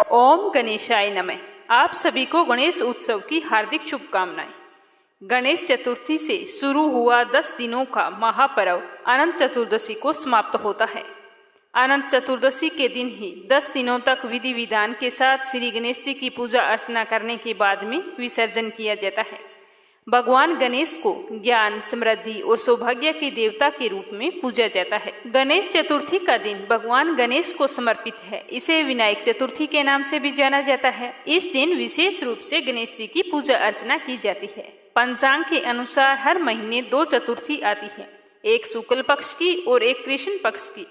ओम गणेशाय नमः। आप सभी को गणेश उत्सव की हार्दिक शुभकामनाएं। गणेश चतुर्थी से शुरू हुआ 10 दिनों का महापर्व अनंत चतुर्दशी को समाप्त होता है। अनंत चतुर्दशी के दिन ही 10 दिनों तक विधि विधान के साथ श्री गणेश जी की पूजा अर्चना करने के बाद में विसर्जन किया जाता है। भगवान गणेश को ज्ञान, समृद्धि और सौभाग्य के देवता के रूप में पूजा जाता है। गणेश चतुर्थी का दिन भगवान गणेश को समर्पित है। इसे विनायक चतुर्थी के नाम से भी जाना जाता है। इस दिन विशेष रूप से गणेश जी की पूजा अर्चना की जाती है। पंचांग के अनुसार हर महीने 2 चतुर्थी आती है, एक शुक्ल पक्ष की और एक कृष्ण पक्ष की।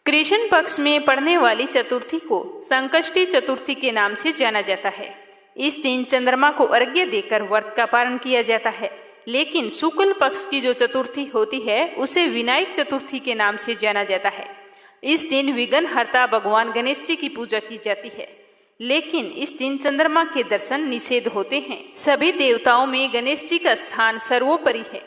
कृष्ण पक्ष में पड़ने वाली चतुर्थी को संकष्टी चतुर्थी के नाम से जाना जाता है। इस दिन चंद्रमा को अर्घ्य देकर व्रत का पालन किया जाता है। लेकिन शुक्ल पक्ष की जो चतुर्थी होती है उसे विनायक चतुर्थी के नाम से जाना जाता है। इस दिन विघ्नहर्ता भगवान गणेश जी की पूजा की जाती है। लेकिन इस दिन चंद्रमा के दर्शन निषेध होते हैं। सभी देवताओं में गणेश जी का स्थान सर्वोपरि है।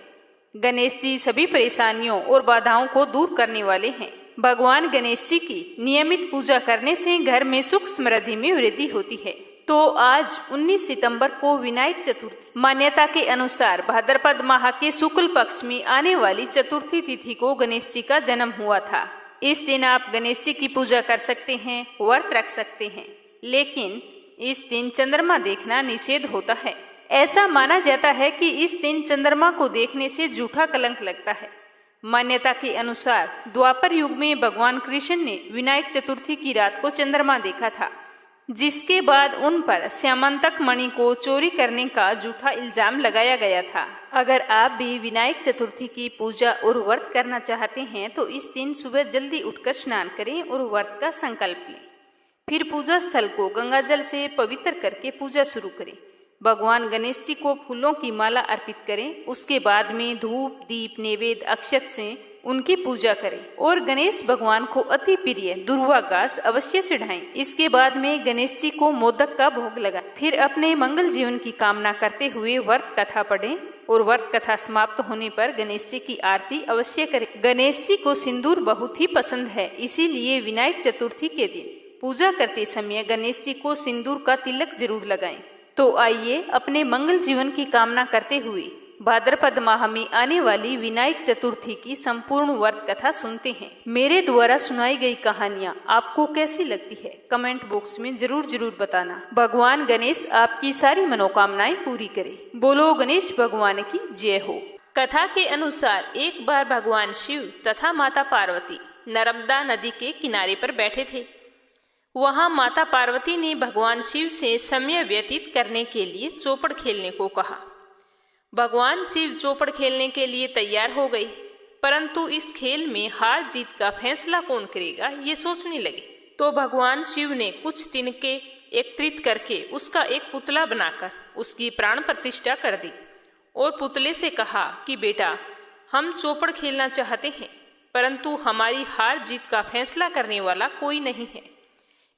गणेश जी सभी परेशानियों और बाधाओं को दूर करने वाले हैं। भगवान गणेश जी की नियमित पूजा करने से घर में सुख समृद्धि में वृद्धि होती है। तो आज 19 सितंबर को विनायक चतुर्थी। मान्यता के अनुसार भाद्रपद माह के शुक्ल पक्ष में आने वाली चतुर्थी तिथि को गणेश जी का जन्म हुआ था। इस दिन आप गणेश जी की पूजा कर सकते हैं, व्रत रख सकते हैं, लेकिन इस दिन चंद्रमा देखना निषेध होता है। ऐसा माना जाता है कि इस दिन चंद्रमा को देखने से झूठा कलंक लगता है। मान्यता के अनुसार द्वापर युग में भगवान कृष्ण ने विनायक चतुर्थी की रात को चंद्रमा देखा था, जिसके बाद उन पर श्यामंतक मणि को चोरी करने का झूठा इल्जाम लगाया गया था। अगर आप भी विनायक चतुर्थी की पूजा और व्रत करना चाहते हैं तो इस दिन सुबह जल्दी उठकर स्नान करें और व्रत का संकल्प लें। फिर पूजा स्थल को गंगाजल से पवित्र करके पूजा शुरू करें। भगवान गणेश जी को फूलों की माला अर्पित करें। उसके बाद में धूप, दीप, नैवेद्य, अक्षत से उनकी पूजा करें और गणेश भगवान को अति प्रिय दुर्वा घास अवश्य चढ़ाएं। इसके बाद में गणेश जी को मोदक का भोग लगाएं। फिर अपने मंगल जीवन की कामना करते हुए व्रत कथा पढ़ें और व्रत कथा समाप्त होने पर गणेश जी की आरती अवश्य करें। गणेश जी को सिंदूर बहुत ही पसंद है, इसीलिए विनायक चतुर्थी के दिन पूजा करते समय गणेश जी को सिंदूर का तिलक जरूर लगाएं। तो आइए अपने मंगल जीवन की कामना करते हुए भाद्रपद माह में आने वाली विनायक चतुर्थी की संपूर्ण व्रत कथा सुनते हैं। मेरे द्वारा सुनाई गई कहानियाँ आपको कैसी लगती है कमेंट बॉक्स में जरूर बताना। भगवान गणेश आपकी सारी मनोकामनाएं पूरी करे। बोलो गणेश भगवान की जय हो। कथा के अनुसार एक बार भगवान शिव तथा माता पार्वती नर्मदा नदी के किनारे पर बैठे थे। वहां माता पार्वती ने भगवान शिव से समय व्यतीत करने के लिए चौपड़ खेलने को कहा। भगवान शिव चौपड़ खेलने के लिए तैयार हो गए, परंतु इस खेल में हार जीत का फैसला कौन करेगा ये सोचने लगे। तो भगवान शिव ने कुछ तिनके एकत्रित करके उसका एक पुतला बनाकर उसकी प्राण प्रतिष्ठा कर दी और पुतले से कहा कि बेटा, हम चौपड़ खेलना चाहते हैं, परंतु हमारी हार जीत का फैसला करने वाला कोई नहीं है,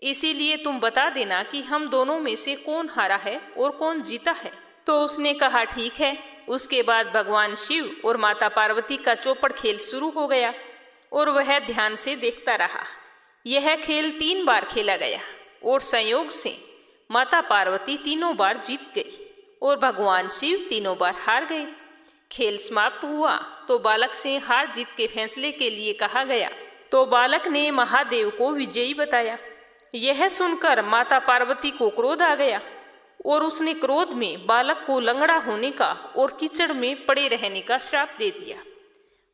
इसीलिए तुम बता देना कि हम दोनों में से कौन हारा है और कौन जीता है। तो उसने कहा ठीक है। उसके बाद भगवान शिव और माता पार्वती का चौपड़ खेल शुरू हो गया और वह ध्यान से देखता रहा। यह खेल 3 बार खेला गया और संयोग से माता पार्वती तीनों बार जीत गई और भगवान शिव तीनों बार हार गए। खेल समाप्त हुआ तो बालक से हार जीत के फैसले के लिए कहा गया, तो बालक ने महादेव को विजयी बताया। यह सुनकर माता पार्वती को क्रोध आ गया और उसने क्रोध में बालक को लंगड़ा होने का और कीचड़ में पड़े रहने का श्राप दे दिया।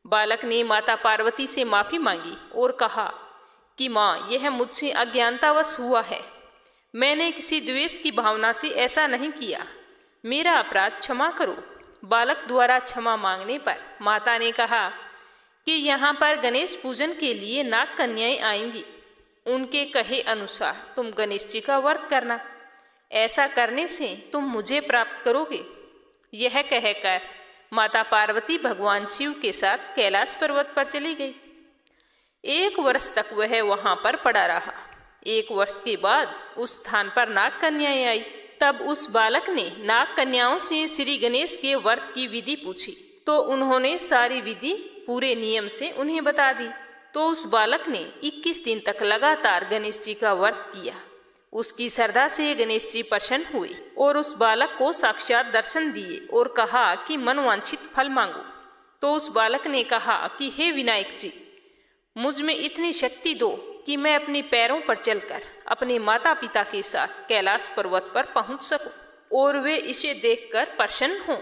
बालक ने माता पार्वती से माफी मांगी और कहा कि माँ, यह मुझसे अज्ञानतावश हुआ है। मैंने किसी द्वेष की भावना से ऐसा नहीं किया, मेरा अपराध क्षमा करो। बालक द्वारा क्षमा मांगने पर माता ने कहा कि यहाँ पर गणेश पूजन के लिए नाग कन्याएं आएंगी। उनके कहे अनुसार तुम गणेश जी का व्रत करना, ऐसा करने से तुम मुझे प्राप्त करोगे। यह कहकर माता पार्वती भगवान शिव के साथ कैलाश पर्वत पर चली गई। 1 वर्ष तक वह वहां पर पड़ा रहा। 1 वर्ष के बाद उस स्थान पर नाग कन्याएं आई। तब उस बालक ने नाग कन्याओं से श्री गणेश के व्रत की विधि पूछी, तो उन्होंने सारी विधि पूरे नियम से उन्हें बता दी। तो उस बालक ने 21 दिन तक लगातार गणेश जी का व्रत किया। उसकी श्रद्धा से गणेश जी प्रसन्न हुए और उस बालक को साक्षात दर्शन दिए और कहा कि मनवांछित फल मांगो। तो उस बालक ने कहा कि हे विनायक जी, मुझ में इतनी शक्ति दो कि मैं अपने पैरों पर चलकर अपने माता पिता के साथ कैलाश पर्वत पर पहुंच सकूं और वे इसे देखकर प्रसन्न हों।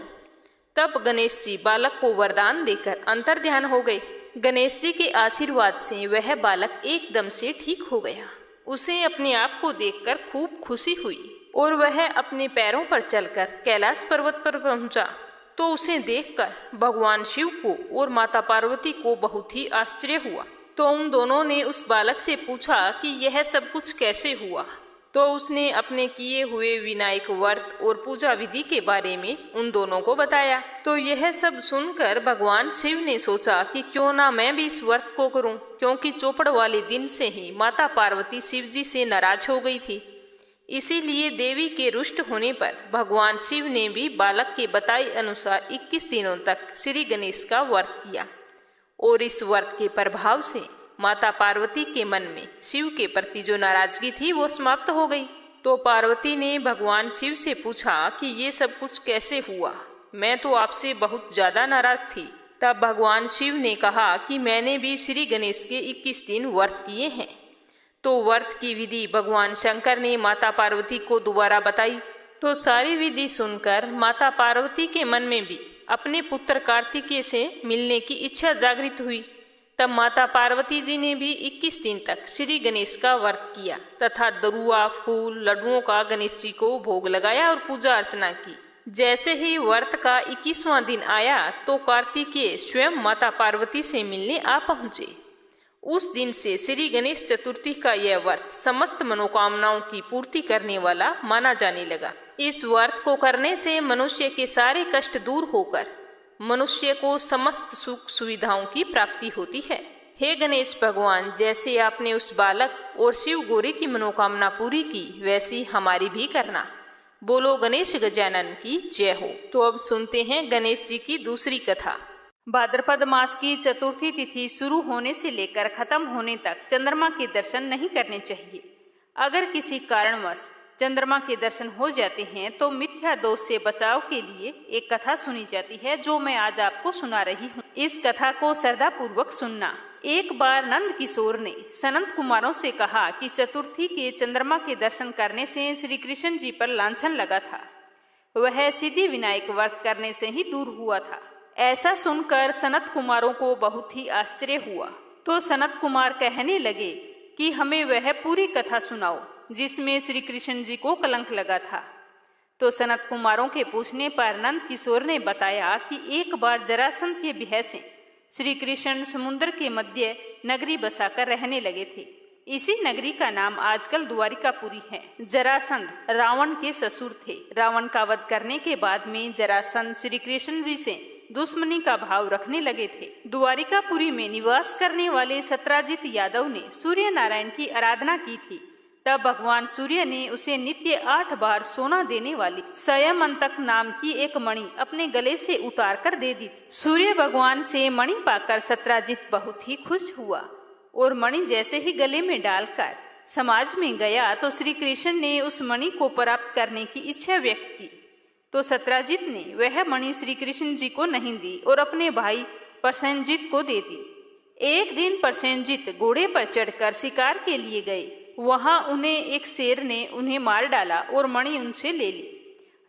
तब गणेश जी बालक को वरदान देकर अंतर्ध्यान हो गए। गणेश जी के आशीर्वाद से वह बालक एकदम से ठीक हो गया। उसे अपने आप को देखकर खूब खुशी हुई और वह अपने पैरों पर चलकर कैलाश पर्वत पर पहुंचा। तो उसे देखकर भगवान शिव को और माता पार्वती को बहुत ही आश्चर्य हुआ। तो उन दोनों ने उस बालक से पूछा कि यह सब कुछ कैसे हुआ। तो उसने अपने किए हुए विनायक व्रत और पूजा विधि के बारे में उन दोनों को बताया। तो यह सब सुनकर भगवान शिव ने सोचा कि क्यों ना मैं भी इस व्रत को करूं, क्योंकि चौपड़ वाले दिन से ही माता पार्वती शिव जी से नाराज हो गई थी। इसीलिए देवी के रुष्ट होने पर भगवान शिव ने भी बालक के बताए अनुसार 21 दिनों तक श्री गणेश का व्रत किया और इस व्रत के प्रभाव से माता पार्वती के मन में शिव के प्रति जो नाराजगी थी वो समाप्त हो गई। तो पार्वती ने भगवान शिव से पूछा कि ये सब कुछ कैसे हुआ, मैं तो आपसे बहुत ज्यादा नाराज थी। तब भगवान शिव ने कहा कि मैंने भी श्री गणेश के 21 दिन व्रत किए हैं। तो व्रत की विधि भगवान शंकर ने माता पार्वती को दोबारा बताई। तो सारी विधि सुनकर माता पार्वती के मन में भी अपने पुत्र कार्तिकेय से मिलने की इच्छा जागृत हुई। तब माता पार्वती जी ने भी 21 दिन तक श्री गणेश का व्रत किया तथा दरुआ, फूल, लड्डुओं का गणेश जी को भोग लगाया और पूजा अर्चना की। जैसे ही व्रत का 21वां दिन आया तो कार्तिकेय स्वयं माता पार्वती से मिलने आ पहुंचे। उस दिन से श्री गणेश चतुर्थी का यह व्रत समस्त मनोकामनाओं की पूर्ति करने वाला माना जाने लगा। इस व्रत को करने से मनुष्य के सारे कष्ट दूर होकर मनुष्य को समस्त सुख सुविधाओं की प्राप्ति होती है। हे गणेश भगवान, जैसे आपने उस बालक और शिव गौरी की मनोकामना पूरी की, वैसी हमारी भी करना। बोलो गणेश गजानन की जय हो। तो अब सुनते हैं गणेश जी की दूसरी कथा। भाद्रपद मास की चतुर्थी तिथि शुरू होने से लेकर खत्म होने तक चंद्रमा के दर्शन नहीं करने चाहिए। अगर किसी कारणवश चंद्रमा के दर्शन हो जाते हैं तो मिथ्या दोष से बचाव के लिए एक कथा सुनी जाती है, जो मैं आज आपको सुना रही हूँ। इस कथा को श्रद्धा पूर्वक सुनना। एक बार नंद किशोर ने सनत कुमारों से कहा कि चतुर्थी के चंद्रमा के दर्शन करने से श्री कृष्ण जी पर लांछन लगा था। वह सिद्धि विनायक व्रत करने से ही दूर हुआ था। ऐसा सुनकर सनत कुमारों को बहुत ही आश्चर्य हुआ। तो सनत कुमार कहने लगे कि हमें वह पूरी कथा सुनाओ जिसमें श्री कृष्ण जी को कलंक लगा था। तो सनत कुमारों के पूछने पर नंद किशोर ने बताया कि एक बार जरासंध के भय से श्री कृष्ण समुद्र के मध्य नगरी बसाकर रहने लगे थे। इसी नगरी का नाम आजकल द्वारिकापुरी है। जरासंध रावण के ससुर थे। रावण का वध करने के बाद में जरासंध श्री कृष्ण जी से दुश्मनी का भाव रखने लगे थे। द्वारिकापुरी में निवास करने वाले सत्राजित यादव ने सूर्य नारायण की आराधना की थी। तब भगवान सूर्य ने उसे नित्य 8 बार सोना देने वाली संयमंतक नाम की एक मणि अपने गले से उतार कर दे दी थी। सूर्य भगवान से मणि पाकर सत्राजित बहुत ही खुश हुआ और मणि जैसे ही गले में डालकर समाज में गया तो श्री कृष्ण ने उस मणि को प्राप्त करने की इच्छा व्यक्त की। तो सत्राजित ने वह मणि श्री कृष्ण जी को नहीं दी और अपने भाई प्रसेनजित को दे दी। एक दिन प्रसेनजित घोड़े पर चढ़कर शिकार के लिए गए। वहां उन्हें एक शेर ने उन्हें मार डाला और मणि उनसे ले ली।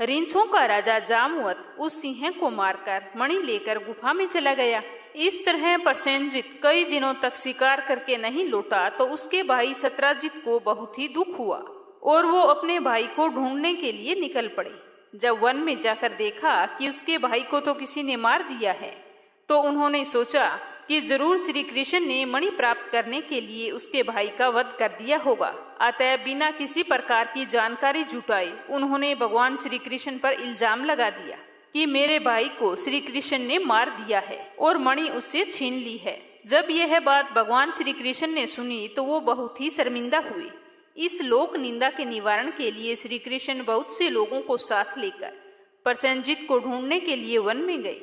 रिंछों का राजा जामवत उस सिंह को मारकर मणि लेकर गुफा में चला गया। इस तरह प्रसेनजित कई दिनों तक शिकार करके नहीं लौटा तो उसके भाई सत्राजित को बहुत ही दुख हुआ और वो अपने भाई को ढूंढने के लिए निकल पड़े। जब वन में जाकर देखा कि उसके भाई को तो किसी ने मार दिया है तो उन्होंने सोचा कि जरूर श्री कृष्ण ने मणि प्राप्त करने के लिए उसके भाई का वध कर दिया होगा। अतः बिना किसी प्रकार की जानकारी जुटाए उन्होंने भगवान श्री कृष्ण पर इल्जाम लगा दिया कि मेरे भाई को श्री कृष्ण ने मार दिया है और मणि उससे छीन ली है। जब यह बात भगवान श्री कृष्ण ने सुनी तो वो बहुत ही शर्मिंदा हुए। इस लोक निंदा के निवारण के लिए श्री कृष्ण बहुत से लोगों को साथ लेकर प्रसेनजित को ढूंढने के लिए वन में गए।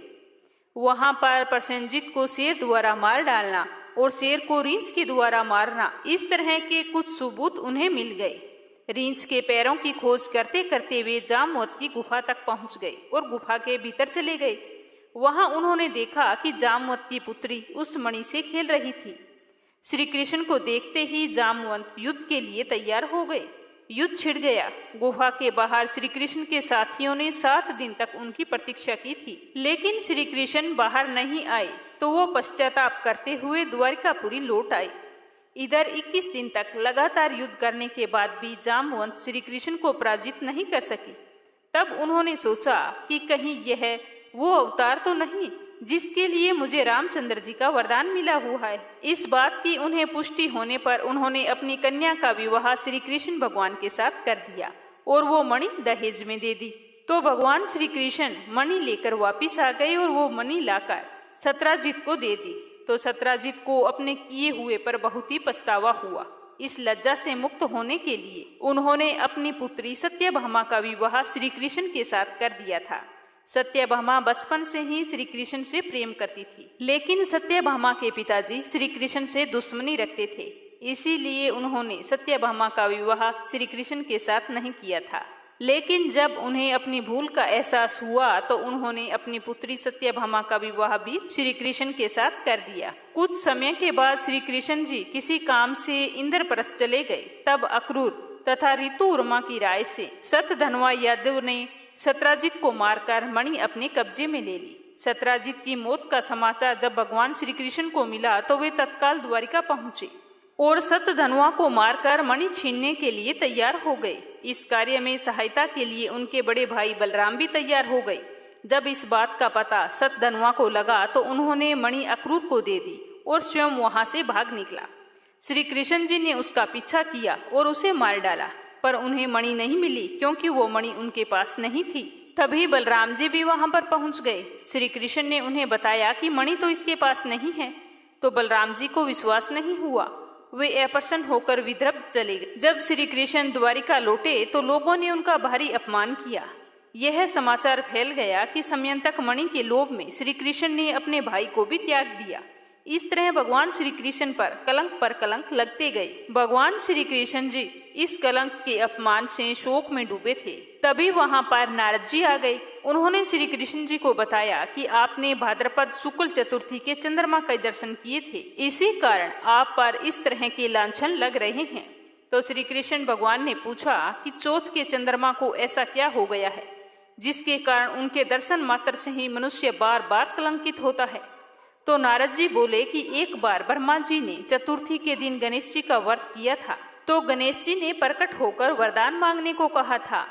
वहां पर प्रसेनजित को शेर द्वारा मार डालना और शेर को रींछ के द्वारा मारना, इस तरह के कुछ सबूत उन्हें मिल गए। रींछ के पैरों की खोज करते करते वे जामवंत की गुफा तक पहुंच गए और गुफा के भीतर चले गए। वहां उन्होंने देखा कि जामवंत की पुत्री उस मणि से खेल रही थी। श्री कृष्ण को देखते ही जामवंत युद्ध के लिए तैयार हो गए। युद्ध छिड़ गया। गुफा के बाहर श्री कृष्ण के साथियों ने 7 दिन तक उनकी प्रतीक्षा की थी, लेकिन श्री कृष्ण बाहर नहीं आए तो वो पश्चाताप करते हुए द्वारिकापुरी लौट आए। इधर 21 दिन तक लगातार युद्ध करने के बाद भी जामवंत श्री कृष्ण को पराजित नहीं कर सकी। तब उन्होंने सोचा कि कहीं यह वो अवतार तो नहीं जिसके लिए मुझे रामचंद्र जी का वरदान मिला हुआ है। इस बात की उन्हें पुष्टि होने पर उन्होंने अपनी कन्या का विवाह श्री कृष्ण भगवान के साथ कर दिया और वो मणि दहेज में दे दी। तो भगवान श्री कृष्ण मणि लेकर वापिस आ गए और वो मणि लाकर सत्राजित को दे दी। तो सत्राजित को अपने किए हुए पर बहुत ही पछतावा हुआ। इस लज्जा से मुक्त होने के लिए उन्होंने अपनी पुत्री सत्यभामा का विवाह श्री कृष्ण के साथ कर दिया था। सत्यभामा बचपन से ही श्री कृष्ण से प्रेम करती थी, लेकिन सत्यभामा के पिताजी श्री कृष्ण से दुश्मनी रखते थे, इसीलिए उन्होंने सत्यभामा का विवाह श्री कृष्ण के साथ नहीं किया था। लेकिन जब उन्हें अपनी भूल का एहसास हुआ तो उन्होंने अपनी पुत्री सत्यभामा का विवाह भी श्री कृष्ण के साथ कर दिया। कुछ समय के बाद श्री कृष्ण जी किसी काम से इंद्रप्रस्थ चले गए। तब अक्रूर तथा ऋतुवर्मा की राय से सतधनवा यादव ने सत्राजित को मारकर मणि अपने कब्जे में ले ली। सत्राजित की मौत का समाचार जब भगवान श्री कृष्ण को मिला तो वे तत्काल द्वारिका पहुंचे और सतधनवा को मारकर मणि छीनने के लिए तैयार हो गए। इस कार्य में सहायता के लिए उनके बड़े भाई बलराम भी तैयार हो गए। जब इस बात का पता सतधनवा को लगा तो उन्होंने मणि अक्रूर को दे दी और स्वयं वहां से भाग निकला। श्री कृष्ण जी ने उसका पीछा किया और उसे मार डाला, पर उन्हें मणि नहीं मिली क्योंकि वो मणि उनके पास नहीं थी। तभी बलराम जी भी वहां पर पहुंच गए। श्री कृष्ण ने उन्हें बताया कि मणि तो इसके पास नहीं है। तो बलराम जी को विश्वास नहीं हुआ। वे अप्रसन्न होकर विद्रभ चले गए। जब श्री कृष्ण द्वारिका लौटे तो लोगों ने उनका भारी अपमान किया। यह समाचार फैल गया कि समयंतक मणि के लोभ में श्री कृष्ण ने अपने भाई को भी त्याग दिया। इस तरह भगवान श्री कृष्ण पर कलंक लगते गए। भगवान श्री कृष्ण जी इस कलंक के अपमान से शोक में डूबे थे। तभी वहां पर नारद जी आ गए। उन्होंने श्री कृष्ण जी को बताया कि आपने भाद्रपद शुक्ल चतुर्थी के चंद्रमा के दर्शन किए थे, इसी कारण आप पर इस तरह के लांछन लग रहे हैं। तो श्री कृष्ण भगवान ने पूछा कि चौथ के चंद्रमा को ऐसा क्या हो गया है जिसके कारण उनके दर्शन मात्र से ही मनुष्य बार बार कलंकित होता है। तो नारद जी बोले कि एक बार ब्रह्मा जी ने चतुर्थी के दिन गणेश जी का व्रत किया था, तो गणेश जी ने प्रकट होकर वरदान मांगने को कहा था।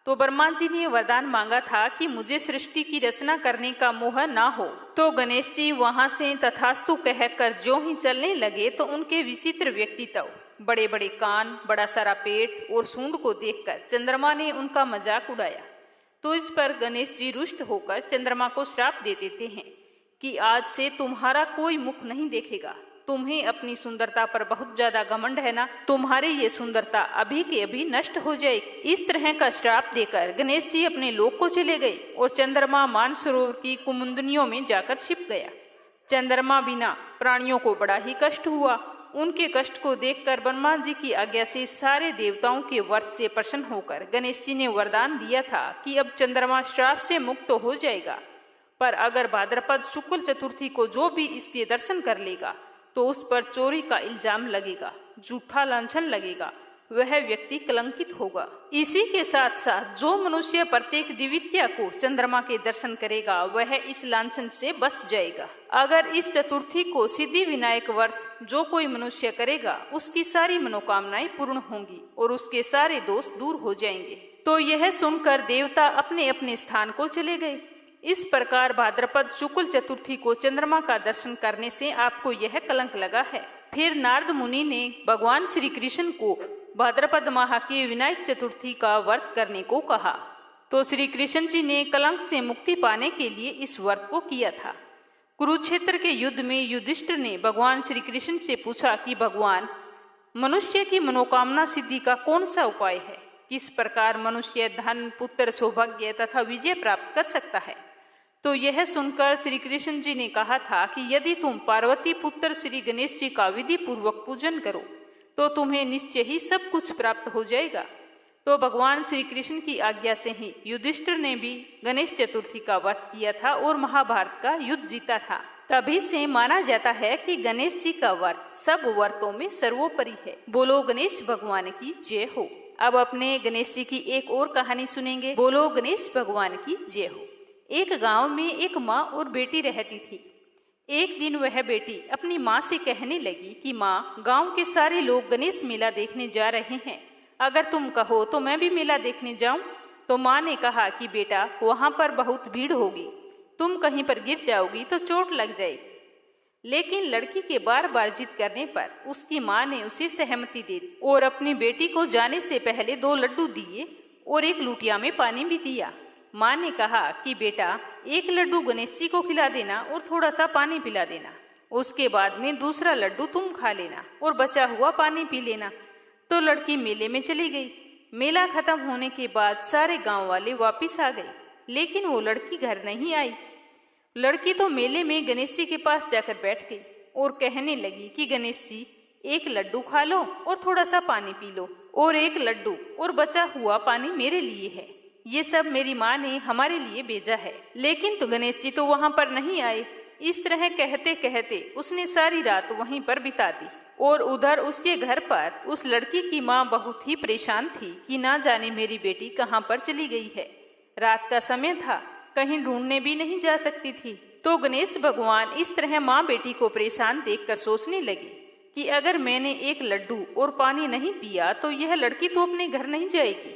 तो ब्रह्मा जी ने वरदान मांगा था कि मुझे सृष्टि की रचना करने का मोह ना हो। तो गणेश जी वहां से तथास्तु कहकर ज्यों ही चलने लगे तो उनके विचित्र व्यक्तित्व, बड़े बड़े कान, बड़ा सारा पेट और सूंड को देखकर चंद्रमा ने उनका मजाक उड़ाया। तो इस पर गणेश जी रुष्ट होकर चंद्रमा को श्राप दे देते हैं कि आज से तुम्हारा कोई मुख नहीं देखेगा। तुम्हें अपनी सुंदरता पर बहुत ज्यादा घमंड है ना, तुम्हारी ये सुंदरता अभी के अभी नष्ट हो जाएगी। इस तरह का श्राप देकर गणेश जी अपने लोक को चले गए और चंद्रमा मानसरोवर की कुमुदनियों में जाकर छिप गया। चंद्रमा बिना प्राणियों को बड़ा ही कष्ट हुआ। उनके कष्ट को देखकर ब्रह्मा जी की आज्ञा से सारे देवताओं के व्रत से प्रसन्न होकर गणेश जी ने वरदान दिया था कि अब चंद्रमा श्राप से मुक्त हो जाएगा, पर अगर भाद्रपद शुक्ल चतुर्थी को जो भी इसके दर्शन कर लेगा तो उस पर चोरी का इल्जाम लगेगा, झूठा लांछन लगेगा, वह व्यक्ति कलंकित होगा। इसी के साथ साथ जो मनुष्य प्रत्येक द्वितीया को चंद्रमा के दर्शन करेगा वह इस लांछन से बच जाएगा। अगर इस चतुर्थी को सिद्धि विनायक व्रत जो कोई मनुष्य करेगा उसकी सारी मनोकामनाएं पूर्ण होंगी और उसके सारे दोष दूर हो जाएंगे। तो यह सुनकर देवता अपने अपने स्थान को चले गए। इस प्रकार भाद्रपद शुक्ल चतुर्थी को चंद्रमा का दर्शन करने से आपको यह कलंक लगा है। फिर नारद मुनि ने भगवान श्री कृष्ण को भाद्रपद माह की विनायक चतुर्थी का व्रत करने को कहा। तो श्री कृष्ण जी ने कलंक से मुक्ति पाने के लिए इस व्रत को किया था। कुरुक्षेत्र के युद्ध में युधिष्ठिर ने भगवान श्री कृष्ण से पूछा कि भगवान, मनुष्य की मनोकामना सिद्धि का कौन सा उपाय है? किस प्रकार मनुष्य धन, पुत्र, सौभाग्य तथा विजय प्राप्त कर सकता है? तो यह सुनकर श्री कृष्ण जी ने कहा था कि यदि तुम पार्वती पुत्र श्री गणेश जी का विधि पूर्वक पूजन करो तो तुम्हें निश्चय ही सब कुछ प्राप्त हो जाएगा। तो भगवान श्री कृष्ण की आज्ञा से ही युधिष्ठिर ने भी गणेश चतुर्थी का व्रत किया था और महाभारत का युद्ध जीता था। तभी से माना जाता है कि गणेश जी का व्रत सब व्रतों में सर्वोपरि है। बोलो गणेश भगवान की जय हो। अब अपने गणेश जी की एक और कहानी सुनेंगे। बोलो गणेश भगवान की जय हो। एक गांव में एक माँ और बेटी रहती थी। एक दिन वह बेटी अपनी माँ से कहने लगी कि माँ, गांव के सारे लोग गणेश मेला देखने जा रहे हैं, अगर तुम कहो तो मैं भी मेला देखने जाऊं। तो माँ ने कहा कि बेटा, वहां पर बहुत भीड़ होगी, तुम कहीं पर गिर जाओगी तो चोट लग जाएगी। लेकिन लड़की के बार बार जिद करने पर उसकी माँ ने उसे सहमति दे दी और अपनी बेटी को जाने से पहले 2 लड्डू दिए और एक लुटिया में पानी भी दिया। माँ ने कहा कि बेटा, 1 लड्डू गणेश जी को खिला देना और थोड़ा सा पानी पिला देना, उसके बाद में दूसरा लड्डू तुम खा लेना और बचा हुआ पानी पी लेना। तो लड़की मेले में चली गई। मेला खत्म होने के बाद सारे गांव वाले वापिस आ गए, लेकिन वो लड़की घर नहीं आई। लड़की तो मेले में गणेश जी के पास जाकर बैठ गई और कहने लगी कि गणेश जी, 1 लड्डू खा लो और थोड़ा सा पानी पी लो, और 1 लड्डू और बचा हुआ पानी मेरे लिए है, ये सब मेरी माँ ने हमारे लिए भेजा है। लेकिन तो गणेश जी तो वहां पर नहीं आए। इस तरह कहते कहते उसने सारी रात वहीं पर बिता दी और उधर उसके घर पर उस लड़की की माँ बहुत ही परेशान थी कि ना जाने मेरी बेटी कहाँ पर चली गई है। रात का समय था, कहीं ढूंढने भी नहीं जा सकती थी। तो गणेश भगवान इस तरह माँ बेटी को परेशान देखकर सोचने लगे कि अगर मैंने 1 लड्डू और पानी नहीं पिया तो यह लड़की तो अपने घर नहीं जाएगी।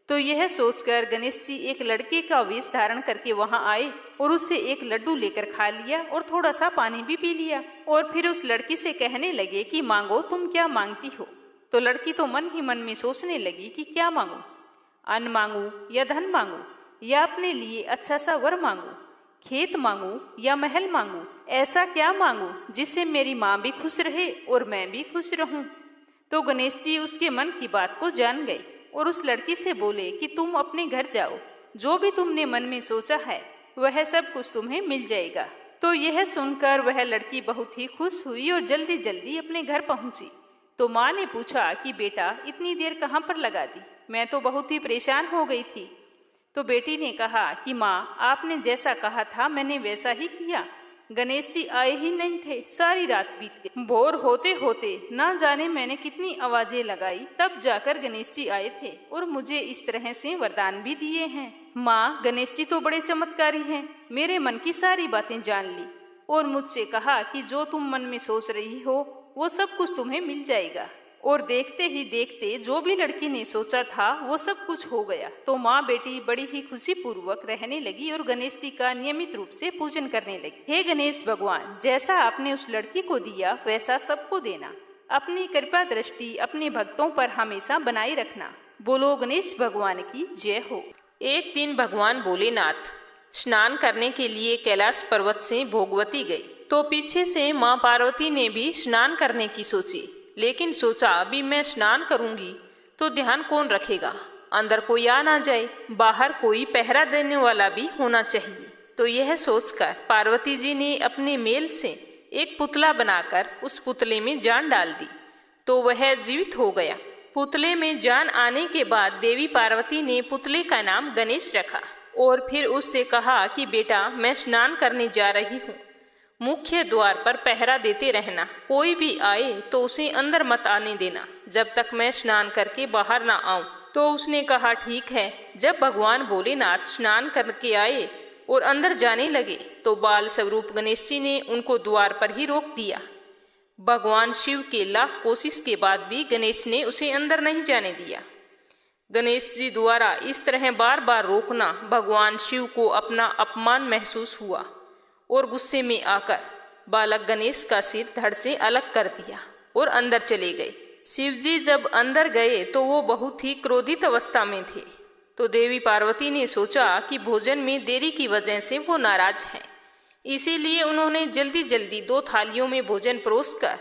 तो यह सोचकर गणेश जी एक लड़के का वेश धारण करके वहां आए और उससे 1 लड्डू लेकर खा लिया और थोड़ा सा पानी भी पी लिया। और फिर उस लड़की से कहने लगे कि मांगो, तुम क्या मांगती हो। तो लड़की तो मन ही मन में सोचने लगी कि क्या मांगू, अन्न मांगू या धन मांगू, या अपने लिए अच्छा सा वर मांगू, खेत मांगू या महल मांगू, ऐसा क्या मांगू जिससे मेरी माँ भी खुश रहे और मैं भी खुश रहूं। तो गणेश जी उसके मन की बात को जान गए और उस लड़की से बोले कि तुम अपने घर जाओ, जो भी तुमने मन में सोचा है वह सब कुछ तुम्हें मिल जाएगा। तो यह सुनकर वह लड़की बहुत ही खुश हुई और जल्दी जल्दी अपने घर पहुंची। तो माँ ने पूछा कि बेटा, इतनी देर कहाँ पर लगा दी, मैं तो बहुत ही परेशान हो गई थी। तो बेटी ने कहा कि माँ, आपने जैसा कहा था मैंने वैसा ही किया। गणेश जी आए ही नहीं थे, सारी रात बीत गई। भोर होते होते ना जाने मैंने कितनी आवाजें लगाई, तब जाकर गणेश जी आए थे और मुझे इस तरह से वरदान भी दिए हैं। माँ, गणेश जी तो बड़े चमत्कारी हैं, मेरे मन की सारी बातें जान ली और मुझसे कहा कि जो तुम मन में सोच रही हो वो सब कुछ तुम्हें मिल जाएगा। और देखते ही देखते जो भी लड़की ने सोचा था वो सब कुछ हो गया। तो माँ बेटी बड़ी ही खुशी पूर्वक रहने लगी और गणेश जी का नियमित रूप से पूजन करने लगी। हे गणेश भगवान, जैसा आपने उस लड़की को दिया वैसा सबको देना, अपनी कृपा दृष्टि अपने भक्तों पर हमेशा बनाए रखना। बोलो गणेश भगवान की जय हो। एक दिन भगवान भोलेनाथ स्नान करने के लिए कैलाश पर्वत से भोगवती गई। तो पीछे से माँ पार्वती ने भी स्नान करने की सोची, लेकिन सोचा अभी मैं स्नान करूंगी तो ध्यान कौन रखेगा, अंदर कोई आ ना जाए, बाहर कोई पहरा देने वाला भी होना चाहिए। तो यह सोचकर पार्वती जी ने अपने मेल से एक पुतला बनाकर उस पुतले में जान डाल दी, तो वह जीवित हो गया। पुतले में जान आने के बाद देवी पार्वती ने पुतले का नाम गणेश रखा और फिर उससे कहा कि बेटा, मैं स्नान करने जा रही हूँ, मुख्य द्वार पर पहरा देते रहना, कोई भी आए तो उसे अंदर मत आने देना जब तक मैं स्नान करके बाहर ना आऊं। तो उसने कहा ठीक है। जब भगवान भोलेनाथ स्नान करके आए और अंदर जाने लगे तो बाल स्वरूप गणेश जी ने उनको द्वार पर ही रोक दिया। भगवान शिव के लाख कोशिश के बाद भी गणेश ने उसे अंदर नहीं जाने दिया। गणेश जी द्वारा इस तरह बार बार रोकना भगवान शिव को अपना अपमान महसूस हुआ और गुस्से में आकर बालक गणेश का सिर धड़ से अलग कर दिया और अंदर चले गए। शिव जी जब अंदर गए तो वो बहुत ही क्रोधित अवस्था में थे। तो देवी पार्वती ने सोचा कि भोजन में देरी की वजह से वो नाराज हैं, इसीलिए उन्होंने जल्दी जल्दी 2 थालियों में भोजन परोसकर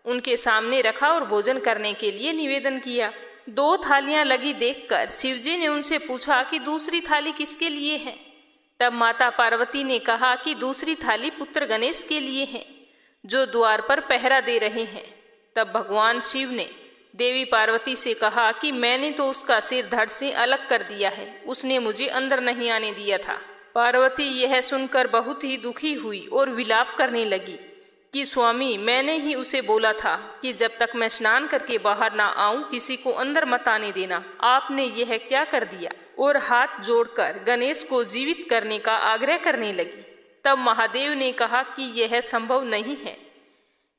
उनके सामने रखा और भोजन करने के लिए निवेदन किया। 2 थालियां लगी देखकर शिव जी ने उनसे पूछा कि दूसरी थाली किसके लिए है। तब माता पार्वती ने कहा कि दूसरी थाली पुत्र गणेश के लिए है, जो द्वार पर पहरा दे रहे हैं। तब भगवान शिव ने देवी पार्वती से कहा कि मैंने तो उसका सिर धड़ से अलग कर दिया है, उसने मुझे अंदर नहीं आने दिया था। पार्वती यह सुनकर बहुत ही दुखी हुई और विलाप करने लगी कि स्वामी, मैंने ही उसे बोला था कि जब तक मैं स्नान करके बाहर ना आऊं किसी को अंदर मत आने देना, आपने यह क्या कर दिया। और हाथ जोड़कर गणेश को जीवित करने का आग्रह करने लगी। तब महादेव ने कहा कि यह संभव नहीं है।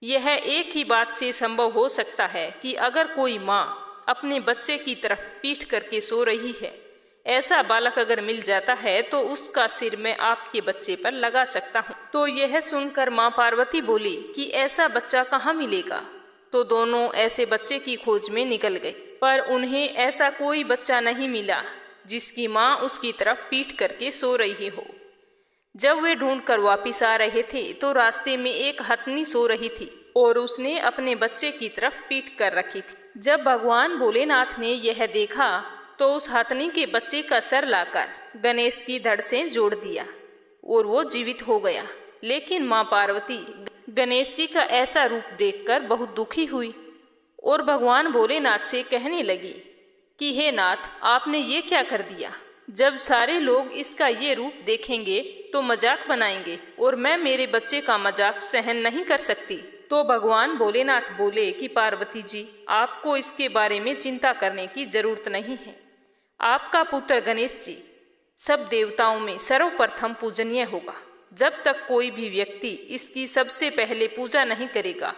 यह एक ही बात से संभव हो सकता है कि अगर कोई माँ अपने बच्चे की तरफ पीठ करके सो रही है, ऐसा बालक अगर मिल जाता है तो उसका सिर मैं आपके बच्चे पर लगा सकता हूँ। तो यह सुनकर माँ पार्वती बोली कि ऐसा बच्चा कहाँ मिलेगा। तो दोनों ऐसे बच्चे की खोज में निकल गए, पर उन्हें ऐसा कोई बच्चा नहीं मिला जिसकी माँ उसकी तरफ पीठ करके सो रही हो। जब वे ढूंढकर वापिस आ रहे थे तो रास्ते में एक हथनी सो रही थी और उसने अपने बच्चे की तरफ पीठ कर रखी थी। जब भगवान भोलेनाथ ने यह देखा तो उस हथनी के बच्चे का सर लाकर गणेश की धड़ से जोड़ दिया और वो जीवित हो गया। लेकिन माँ पार्वती गणेश जी का ऐसा रूप देखकर बहुत दुखी हुई और भगवान भोलेनाथ से कहने लगी कि हे नाथ, आपने ये क्या कर दिया। जब सारे लोग इसका ये रूप देखेंगे तो मजाक बनाएंगे और मैं मेरे बच्चे का मजाक सहन नहीं कर सकती। तो भगवान भोलेनाथ बोले कि पार्वती जी, आपको इसके बारे में चिंता करने की जरूरत नहीं है। आपका पुत्र गणेश जी सब देवताओं में सर्वप्रथम पूजनीय होगा। जब तक कोई भी व्यक्ति इसकी सबसे पहले पूजा नहीं करेगा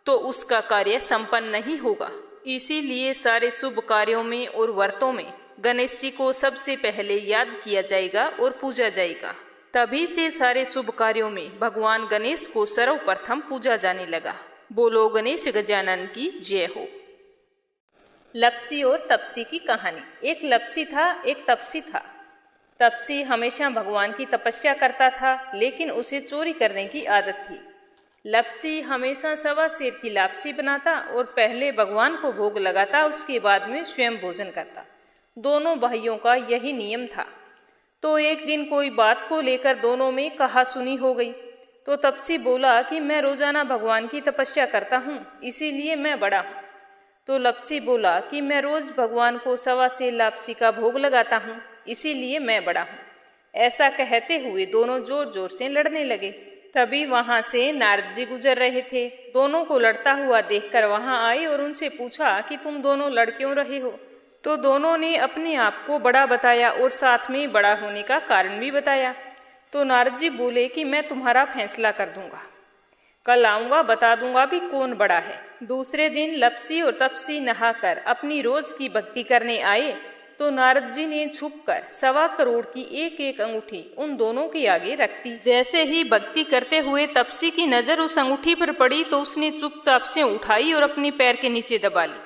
तो उसका कार्य संपन्न नहीं होगा। इसीलिए सारे शुभ कार्यों में और व्रतों में गणेश जी को सबसे पहले याद किया जाएगा और पूजा जाएगा। तभी से सारे शुभ कार्यों में भगवान गणेश को सर्वप्रथम पूजा जाने लगा। बोलो गणेश गजानन की जय हो। लपसी और तपसी की कहानी। एक लपसी था, एक तपसी था। तपसी हमेशा भगवान की तपस्या करता था, लेकिन उसे चोरी करने की आदत थी। लपसी हमेशा सवा सेर की लापसी बनाता और पहले भगवान को भोग लगाता, उसके बाद में स्वयं भोजन करता। दोनों भाइयों का यही नियम था। तो एक दिन कोई बात को लेकर दोनों में कहासुनी हो गई। तो तपसी बोला कि मैं रोजाना भगवान की तपस्या करता हूँ, इसीलिए मैं बड़ा हूँ। तो लपसी बोला कि मैं रोज भगवान को सवा सेर लापसी का भोग लगाता हूँ, इसीलिए मैं बड़ा हूँ। ऐसा कहते हुए दोनों जोर जोर से लड़ने लगे। तभी वहां से नारद जी गुजर रहे थे। दोनों को लड़ता हुआ देखकर वहां आए और उनसे पूछा कि तुम दोनों लड़ क्यों रहे हो। तो दोनों ने अपने आप को बड़ा बताया और साथ में बड़ा होने का कारण भी बताया। तो नारद जी बोले कि मैं तुम्हारा फैसला कर दूंगा, कल आऊंगा, बता दूंगा भी कौन बड़ा है। दूसरे दिन लपसी और तपसी नहाकर अपनी रोज की भक्ति करने आए। तो नारद जी ने छुपकर 1.25 करोड़ की एक एक अंगूठी उन दोनों के आगे रख दी। जैसे ही भक्ति करते हुए तपसी की नजर उस अंगूठी पर पड़ी तो उसने चुपचाप से उठाई और अपने पैर के नीचे दबा ली।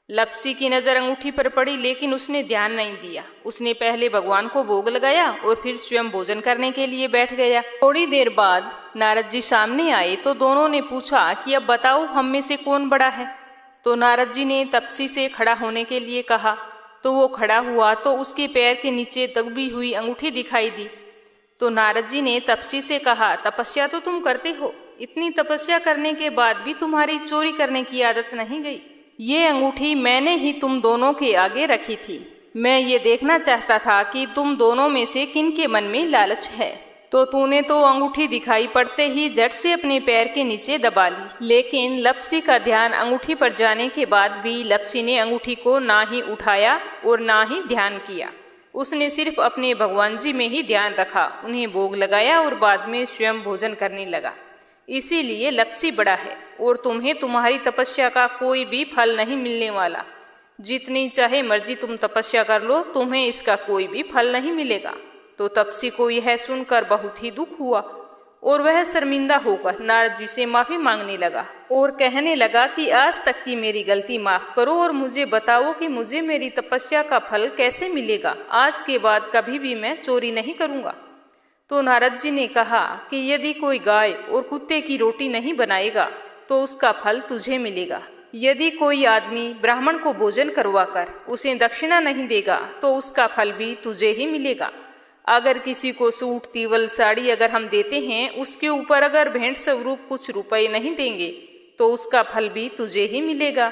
लपसी की नजर अंगूठी पर पड़ी, लेकिन उसने ध्यान नहीं दिया। उसने पहले भगवान को भोग लगाया और फिर स्वयं भोजन करने के लिए बैठ गया। थोड़ी देर बाद नारद जी सामने आए तो दोनों ने पूछा कि अब बताओ हम में से कौन बड़ा है। तो नारद जी ने तपसी से खड़ा होने के लिए कहा। तो वो खड़ा हुआ तो उसके पैर के नीचे दबी हुई अंगूठी दिखाई दी। तो नारद जी ने तपसी से कहा, तपस्या तो तुम करते हो, इतनी तपस्या करने के बाद भी तुम्हारी चोरी करने की आदत नहीं गई। ये अंगूठी मैंने ही तुम दोनों के आगे रखी थी। मैं ये देखना चाहता था कि तुम दोनों में से किन के मन में लालच है। तो तूने तो अंगूठी दिखाई पड़ते ही झट से अपने पैर के नीचे दबा ली। लेकिन लपसी का ध्यान अंगूठी पर जाने के बाद भी लपसी ने अंगूठी को ना ही उठाया और ना ही ध्यान किया। उसने सिर्फ अपने भगवान जी में ही ध्यान रखा, उन्हें भोग लगाया और बाद में स्वयं भोजन करने लगा। इसीलिए लपसी बड़ा है और तुम्हें तुम्हारी तपस्या का कोई भी फल नहीं मिलने वाला। जितनी चाहे मर्जी तुम तपस्या कर लो, तुम्हें इसका कोई भी फल नहीं मिलेगा। तो तपसी को यह सुनकर बहुत ही दुख हुआ और वह शर्मिंदा होकर नारद जी से माफी मांगने लगा और कहने लगा कि आज तक की मेरी गलती माफ करो और मुझे बताओ कि मुझे मेरी तपस्या का फल कैसे मिलेगा। आज के बाद कभी भी मैं चोरी नहीं करूंगा। तो नारद जी ने कहा कि यदि कोई गाय और कुत्ते की रोटी नहीं बनाएगा तो उसका फल तुझे मिलेगा। यदि कोई आदमी ब्राह्मण को भोजन करवाकर उसे दक्षिणा नहीं देगा तो उसका फल भी तुझे ही मिलेगा। अगर किसी को सूट, तीवल, साड़ी अगर हम देते हैं, उसके ऊपर अगर भेंट स्वरूप कुछ रुपए नहीं देंगे तो उसका फल भी तुझे ही मिलेगा।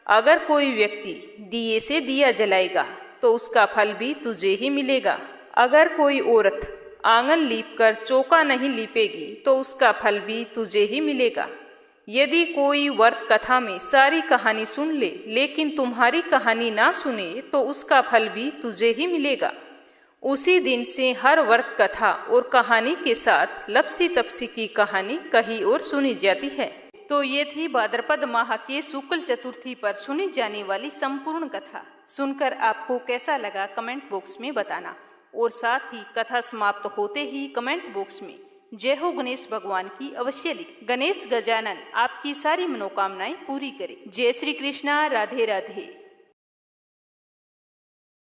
अगर कोई व्यक्ति दिए से दिया जलाएगा तो उसका फल भी तुझे ही मिलेगा। अगर कोई औरत आंगन लीपकर चौका नहीं लीपेगी तो उसका फल भी तुझे ही मिलेगा। यदि कोई व्रत कथा में सारी कहानी सुन ले लेकिन तुम्हारी कहानी ना सुने तो उसका फल भी तुझे ही मिलेगा। उसी दिन से हर व्रत कथा और कहानी के साथ लपसी तपसी की कहानी कहीं और सुनी जाती है। तो ये थी भाद्रपद माह के शुक्ल चतुर्थी पर सुनी जाने वाली संपूर्ण कथा। सुनकर आपको कैसा लगा कमेंट बॉक्स में बताना, और साथ ही कथा समाप्त होते ही कमेंट बॉक्स में जय हो गणेश भगवान की अवश्य लिख। गणेश गजानन आपकी सारी मनोकामनाएं पूरी करे। जय श्री कृष्णा। राधे राधे।